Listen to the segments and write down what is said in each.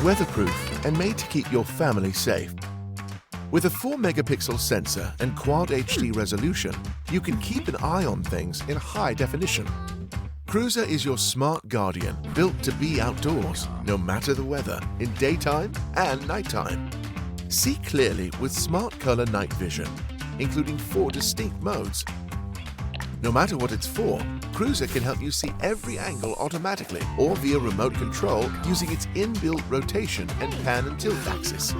weatherproof and made to keep your family safe. With a 4-megapixel sensor and Quad HD resolution, you can keep an eye on things in high definition. Cruiser is your smart guardian, built to be outdoors, no matter the weather, in daytime and nighttime. See clearly with smart color night vision, including 4 distinct modes. No matter what it's for, Cruiser can help you see every angle automatically or via remote control using its inbuilt rotation and pan and tilt axis.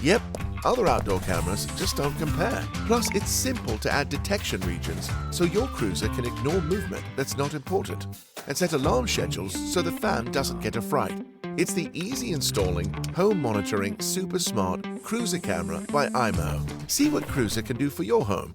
Yep, other outdoor cameras just don't compare. Plus, it's simple to add detection regions, so your Cruiser can ignore movement that's not important and set alarm schedules so the fan doesn't get a fright. It's the easy installing, home monitoring, super smart Cruiser camera by Imou. See what Cruiser can do for your home.